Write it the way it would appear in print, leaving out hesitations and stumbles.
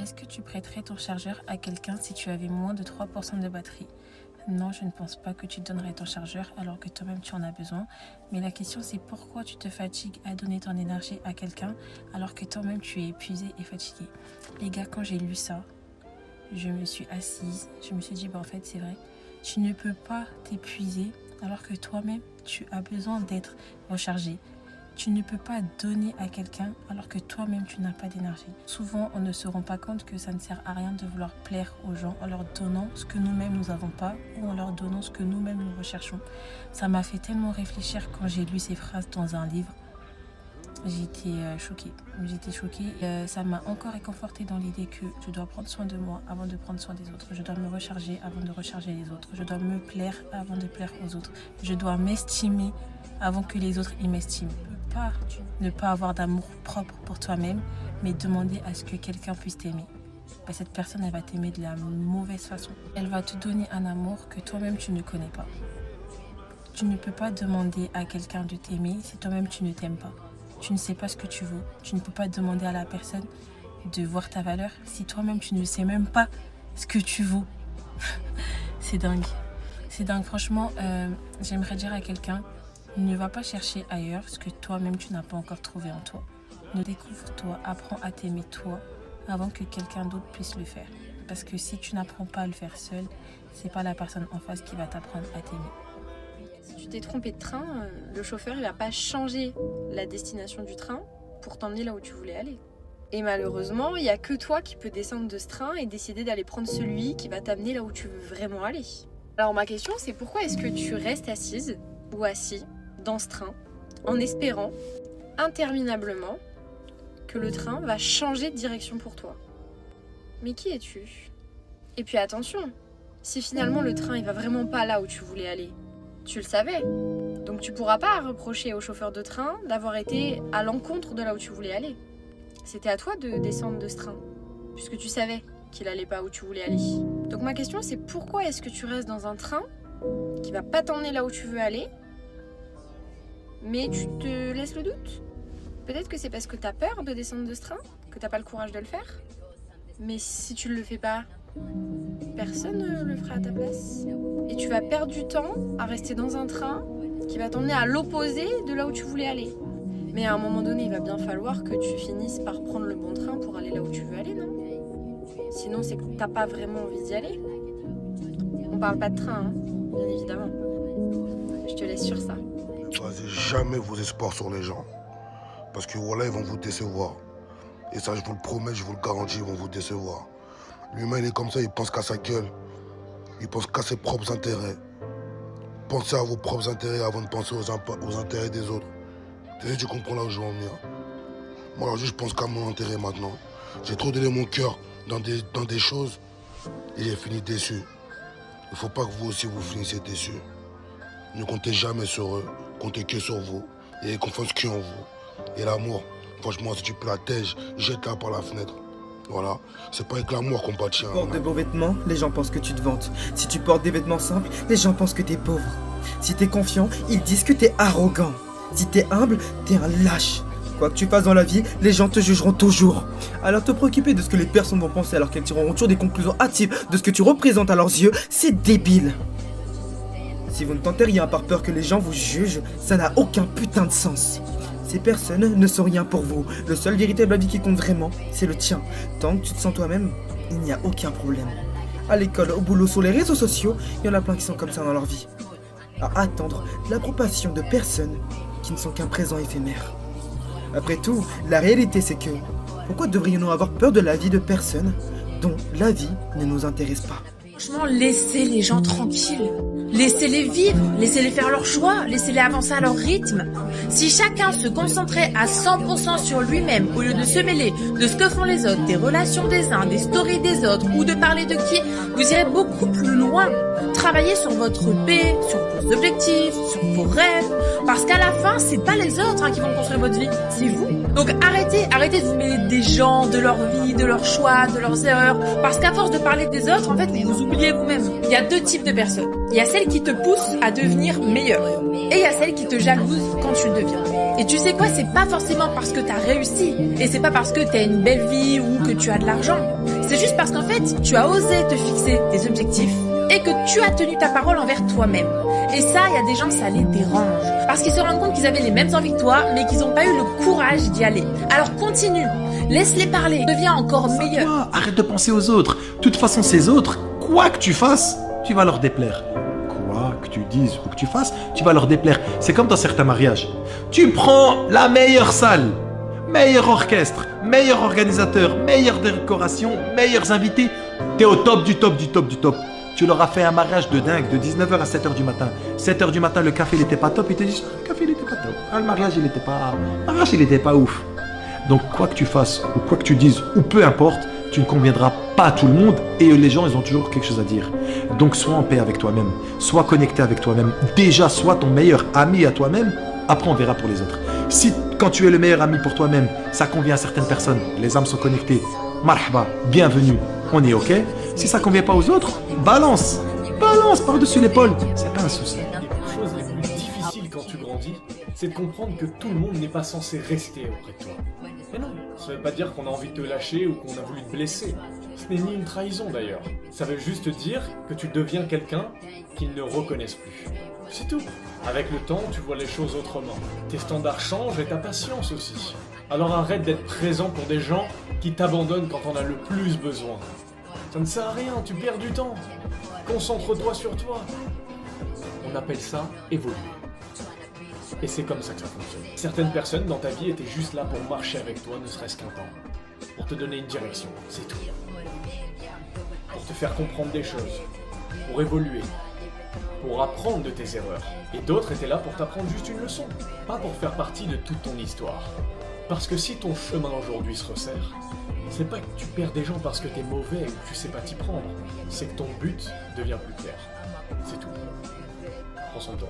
Est-ce que tu prêterais ton chargeur à quelqu'un si tu avais moins de 3% de batterie? Non, je ne pense pas que tu donnerais ton chargeur alors que toi-même tu en as besoin. Mais la question c'est pourquoi tu te fatigues à donner ton énergie à quelqu'un alors que toi-même tu es épuisé et fatigué. Les gars, quand j'ai lu ça, je me suis assise, je me suis dit en fait c'est vrai, tu ne peux pas t'épuiser alors que toi-même tu as besoin d'être rechargé. Tu ne peux pas donner à quelqu'un alors que toi-même tu n'as pas d'énergie. Souvent on ne se rend pas compte que ça ne sert à rien de vouloir plaire aux gens en leur donnant ce que nous-mêmes nous n'avons pas ou en leur donnant ce que nous-mêmes nous recherchons. Ça m'a fait tellement réfléchir quand j'ai lu ces phrases dans un livre. J'étais choquée. Ça m'a encore réconfortée dans l'idée que je dois prendre soin de moi avant de prendre soin des autres. Je dois me recharger avant de recharger les autres. Je dois me plaire avant de plaire aux autres. Je dois m'estimer avant que les autres y m'estiment. Ne pas avoir d'amour propre pour toi-même, mais demander à ce que quelqu'un puisse t'aimer. Cette personne, elle va t'aimer de la mauvaise façon. Elle va te donner un amour que toi-même tu ne connais pas. Tu ne peux pas demander à quelqu'un de t'aimer si toi-même tu ne t'aimes pas. Tu ne sais pas ce que tu veux. Tu ne peux pas demander à la personne de voir ta valeur si toi-même tu ne sais même pas ce que tu vaux. C'est dingue. C'est dingue. Franchement, j'aimerais dire à quelqu'un, ne va pas chercher ailleurs ce que toi-même tu n'as pas encore trouvé en toi. Ne découvre-toi, apprends à t'aimer toi avant que quelqu'un d'autre puisse le faire. Parce que si tu n'apprends pas à le faire seul, c'est pas la personne en face qui va t'apprendre à t'aimer. Si tu t'es trompé de train, le chauffeur il va pas changer la destination du train pour t'emmener là où tu voulais aller. Et malheureusement, il n'y a que toi qui peux descendre de ce train et décider d'aller prendre celui qui va t'amener là où tu veux vraiment aller. Alors ma question c'est pourquoi est-ce que tu restes assise ou assis dans ce train en espérant interminablement que le train va changer de direction pour toi? Mais qui es-tu? Et puis attention, si finalement le train il va vraiment pas là où tu voulais aller, tu le savais, donc tu pourras pas reprocher au chauffeur de train d'avoir été à l'encontre de là où tu voulais aller. C'était à toi de descendre de ce train, puisque tu savais qu'il allait pas où tu voulais aller. Donc ma question c'est pourquoi est-ce que tu restes dans un train qui va pas t'emmener là où tu veux aller, mais tu te laisses le doute? Peut-être que c'est parce que tu as peur de descendre de ce train, que tu n'as pas le courage de le faire. Mais si tu ne le fais pas, personne ne le fera à ta place. Et tu vas perdre du temps à rester dans un train qui va t'emmener à l'opposé de là où tu voulais aller. Mais à un moment donné, il va bien falloir que tu finisses par prendre le bon train pour aller là où tu veux aller, non? Sinon, c'est que tu n'as pas vraiment envie d'y aller. On parle pas de train, hein, bien évidemment. Je te laisse sur ça. Ne basez jamais vos espoirs sur les gens. Parce que voilà, ils vont vous décevoir. Et ça, je vous le promets, je vous le garantis, ils vont vous décevoir. L'humain, il est comme ça, il pense qu'à sa gueule. Il pense qu'à ses propres intérêts. Pensez à vos propres intérêts avant de penser aux intérêts des autres. Tu comprends là où je veux en venir. Moi, alors, je pense qu'à mon intérêt maintenant. J'ai trop donné mon cœur dans des choses et j'ai fini déçu. Il ne faut pas que vous aussi vous finissiez déçus. Ne comptez jamais sur eux, comptez que sur vous. Et ayez confiance qu'en vous. Et l'amour, franchement, si tu peux la tège, jette-la par la fenêtre. Voilà, c'est pas avec l'amour qu'on bâtit. Si tu portes de beaux vêtements, les gens pensent que tu te vantes. Si tu portes des vêtements simples, les gens pensent que t'es pauvre. Si t'es confiant, ils disent que t'es arrogant. Si t'es humble, t'es un lâche. Quoi que tu fasses dans la vie, les gens te jugeront toujours. Alors te préoccuper de ce que les personnes vont penser alors qu'elles tireront toujours des conclusions hâtives de ce que tu représentes à leurs yeux, c'est débile. Si vous ne tentez rien par peur que les gens vous jugent, ça n'a aucun putain de sens. Ces personnes ne sont rien pour vous. Le seul véritable avis qui compte vraiment, c'est le tien. Tant que tu te sens toi-même, il n'y a aucun problème. À l'école, au boulot, sur les réseaux sociaux, il y en a plein qui sont comme ça dans leur vie. À attendre l'approbation de personnes qui ne sont qu'un présent éphémère. Après tout, la réalité c'est que, pourquoi devrions-nous avoir peur de la vie de personnes dont la vie ne nous intéresse pas? Franchement, laissez les gens tranquilles. Laissez-les vivre, laissez-les faire leur choix, laissez-les avancer à leur rythme. Si chacun se concentrait à 100% sur lui-même au lieu de se mêler de ce que font les autres, des relations des uns, des stories des autres ou de parler de qui, vous irez beaucoup plus loin. Travaillez sur votre paix, sur vos objectifs, sur vos rêves, parce qu'à la fin, c'est pas les autres qui vont construire votre vie, c'est vous. Donc arrêtez de vous mêler des gens, de leur vie, de leurs choix, de leurs erreurs, parce qu'à force de parler des autres, en fait, vous vous oubliez vous-même. Il y a deux types de personnes. Il y a celles qui te poussent à devenir meilleur, et il y a celles qui te jalousent quand tu le deviens. Et tu sais quoi, c'est pas forcément parce que t'as réussi, et c'est pas parce que t'as une belle vie ou que tu as de l'argent. C'est juste parce qu'en fait, tu as osé te fixer des objectifs et que tu as tenu ta parole envers toi-même. Et ça, il y a des gens, ça les dérange. Parce qu'ils se rendent compte qu'ils avaient les mêmes envies que toi, mais qu'ils n'ont pas eu le courage d'y aller. Alors continue, laisse-les parler, deviens encore meilleur. Toi, arrête de penser aux autres. De toute façon, ces autres, quoi que tu fasses, tu vas leur déplaire. Quoi que tu dises ou que tu fasses, tu vas leur déplaire. C'est comme dans certains mariages. Tu prends la meilleure salle, meilleur orchestre, meilleur organisateur, meilleure décoration, meilleurs invités. T'es au top du top du top du top. Tu leur as fait un mariage de dingue de 19h à 7h du matin. 7h du matin, le café il était pas top. Ils te disent, le café il était pas top. Ah, le mariage il était pas ouf. Donc quoi que tu fasses ou quoi que tu dises ou peu importe, tu ne conviendras pas à tout le monde et les gens ils ont toujours quelque chose à dire. Donc sois en paix avec toi-même, sois connecté avec toi-même. Déjà sois ton meilleur ami à toi-même, après on verra pour les autres. Si quand tu es le meilleur ami pour toi-même, ça convient à certaines personnes, les âmes sont connectées, marhaba, bienvenue, on est ok. Si ça convient pas aux autres, balance par-dessus l'épaule, c'est pas un souci. Les choses les plus difficiles quand tu grandis, c'est de comprendre que tout le monde n'est pas censé rester auprès de toi. Mais non, ça veut pas dire qu'on a envie de te lâcher ou qu'on a voulu te blesser. Ce n'est ni une trahison d'ailleurs. Ça veut juste dire que tu deviens quelqu'un qu'ils ne reconnaissent plus. C'est tout. Avec le temps, tu vois les choses autrement. Tes standards changent et ta patience aussi. Alors arrête d'être présent pour des gens qui t'abandonnent quand on a le plus besoin. Ça ne sert à rien, tu perds du temps. Concentre-toi sur toi. On appelle ça évoluer. Et c'est comme ça que ça fonctionne. Certaines personnes dans ta vie étaient juste là pour marcher avec toi, ne serait-ce qu'un temps. Pour te donner une direction, c'est tout. Pour te faire comprendre des choses. Pour évoluer. Pour apprendre de tes erreurs. Et d'autres étaient là pour t'apprendre juste une leçon. Pas pour faire partie de toute ton histoire. Parce que si ton chemin aujourd'hui se resserre, c'est pas que tu perds des gens parce que t'es mauvais ou que tu sais pas t'y prendre. C'est que ton but devient plus clair. C'est tout. Prends soin de toi.